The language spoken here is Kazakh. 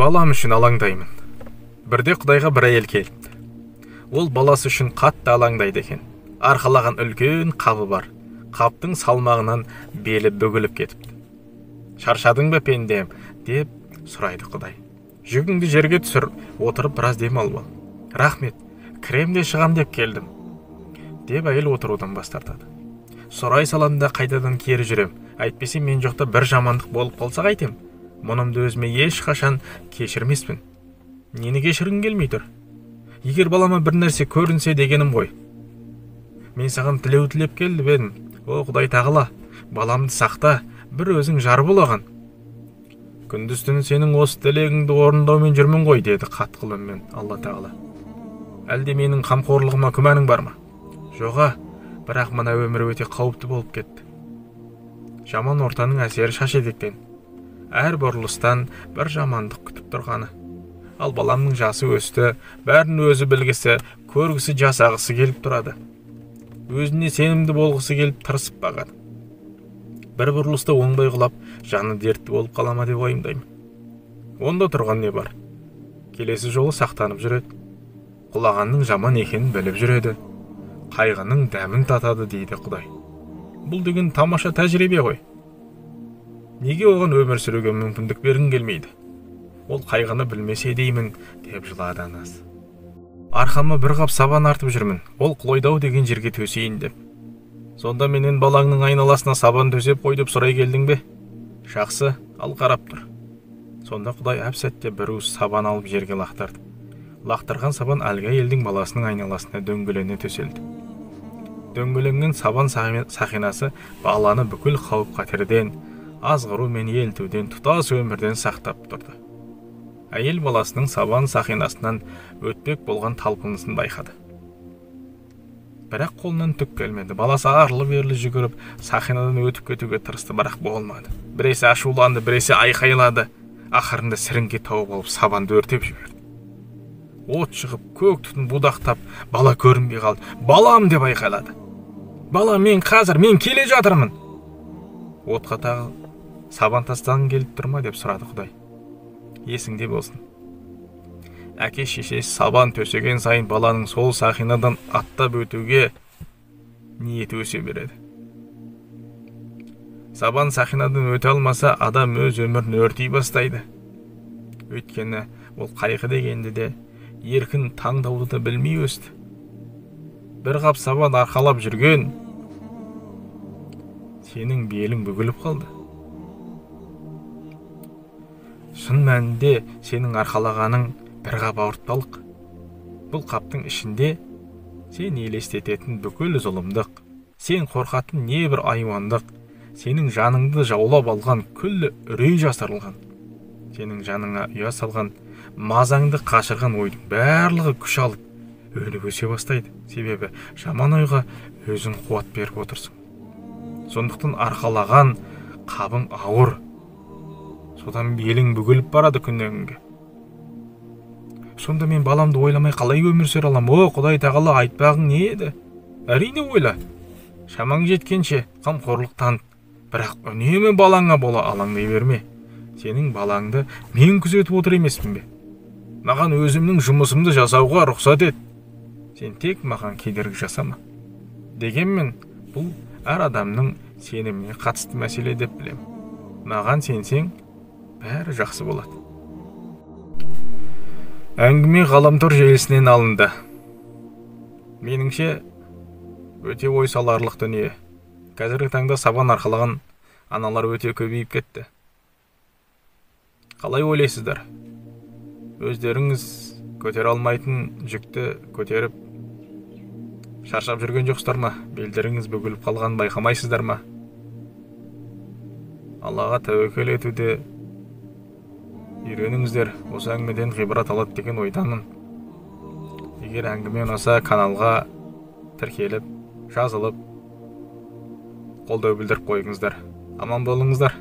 Балам үшін алаңдаймын. Бірде Құдайға бір әйел келіпті. Ол баласы үшін қатты алаңдайды екен. Арқалаған үлкен қабы бар. Қаптың салмағынан белі бүгіліп кетіпті. Шаршадың ба пендем? Деп сұрайды Құдай. Жүгіңді жерге түсір, отырып біраз демалып ал. Рахмет, кіремде шығам деп келдім. Деп әйел отырудан бас тартады. Сұрай саламда қайтадан кері жүрем. Әйтпесе мен жоқта бір жамандық болып қалса қайтем. Мұнымды өзіме ешқашан кешірмеспін. Нені кешіргің келмей тұр? Егер балама бір нәрсе көрінсе дегенім ғой. Мен саған тілеу тілеп келдім едім. О Құдай тағала, баламды сақта, бір өзің жар болаған. Күндіз-түні сенің осы тілегіңді орындаумен жүрмін ғой, деді қатқыл үнмен Алла тағала. Әлде менің қамқорлығыма күмәнің бар ма? Жоға, бірақ мына өмір өте қауіпті болып кетті. Жаман ортаның әсері шашедектен. Әр бұрылыстан бір жамандық күтіп тұрғаны. Ал баламның жасы өсті, бәрін өзі білгісі, көргісі, жасағысы келіп тұрады. Өзіне сенімді болғысы келіп тырысып бағады. Бір бұрылыста оңбай құлап, жаны дертті болып қалама деп ойымдаймын. Онда тұрған не бар? Келесі жолы сақтанып жүреді. Құлағанның жаман екенін біліп жүреді. Қайғының дәмін татады, дейді Құдай. Бұл деген тамаша тәжірибе ғой. Неге оған өмір сүруге мүмкіндік бергің келмейді? Ол қайғыны білмесе деймін, деп жылады анасы. Арқама бір қап сабан артып жүрмін, ол Құлойдау деген жерге төсейін деп. Сонда менен балаңның айналасына сабан төсеп қой деп сұрай келдің бе? Жақсы, ал қарап тұр. Сонда Құдай әп-сәтте бір уыс сабан алып жерге лақтырды. Лақтырған сабан әлгі елдің баласының айналасына дөңгелене төселді. Дөңгеленген сабан сақинасы баланы бүкіл қауіп-қатерден, азғыру мен елтуден, тұтас өмірден сақтап тұрды. Әйел баласының сабан сақинасынан өтпек болған талпынысын байқады. Бірақ қолынан түк келмеді. Баласы арлы-берлі жүгіріп, сақинадан өтіп кетуге тырысты, бірақ болмады. Біресе ашуланды, біресе айқайлады. Ақырында сіріңке тауып алып сабанды өртеп жіберді. От шығып, көк түтін будақтап, бала көрінбей қалды. Балам деп айқайлады. Бала, мен келе жатырмын. Отқа тағы сабан тастағың келіп тұрма деп сұрады Құдай. Есіңде болсын. Әке шешесі сабан төсеген сайын баланың сол сақинадан аттап өтуге ниеті өсе береді. Сабан сақинадан өте алмаса, адам өз өмірін өртей бастайды. Өйткені ол қайғы дегенді де, еркін таңдауды да білмей өсті. Бір қап сабан арқалап жүрген, сенің белің бүгіліп қалды. Шын мәнінде сенің арқалағаның бір қап ауыртпалық. Бұл қаптың ішінде сен елестететін бүкіл зұлымдық, сен қорқатын небір айуандық, сенің жаныңды жаулап алған күллі үрей жасырылған, сенің жаныңа ұя салған, мазаңды қашырған ойдың барлығы күш алып, өніп өсе бастайды. Себебі жаман ойға өзің қуат беріп отырсың. Сондықтан арқалаған қабың ауыр. Содан белің бүгіліп барады күннен күнге. Сонда мен баламды ойламай қалай өмір сүре алам? О, Құдай тағала, айтпағың не еді? Әрине ойла. Шамаң жеткенше қамқорлық танып, бірақ үнемі балаңа бола алаңдай берме. Сенің балаңды мен күзетіп отыр емеспін бе? Маған өзімнің жұмысымды жасауға рұқсат ет. Сен тек маған кедергі жасама. Дегенмен, бұл әр адамның сеніміне қатысты мәселе деп білем. Маған сенсең, бәрі жақсы болады. Әңгіме ғаламтор желісінен алынды. Меніңше, өте ой саларлық дүние. Қазіргі таңда сабан арқалаған аналар өте көбейіп кетті. Қалай ойлайсыздар? Өздеріңіз көтере алмайтын жүкті көтеріп шаршап жүрген жоқсыздар ма? Белдеріңіз бүгіліп қалған байқамайсыздар ма? Аллаға тәуекел етуде үйреніңіздер. Осы әңгімеден ғибрат алады деген ойдамын. Егер әңгіме ұнаса, каналға тіркеліп, жазылып, қолдау білдіріп қойыңыздар. Аман болыңыздар.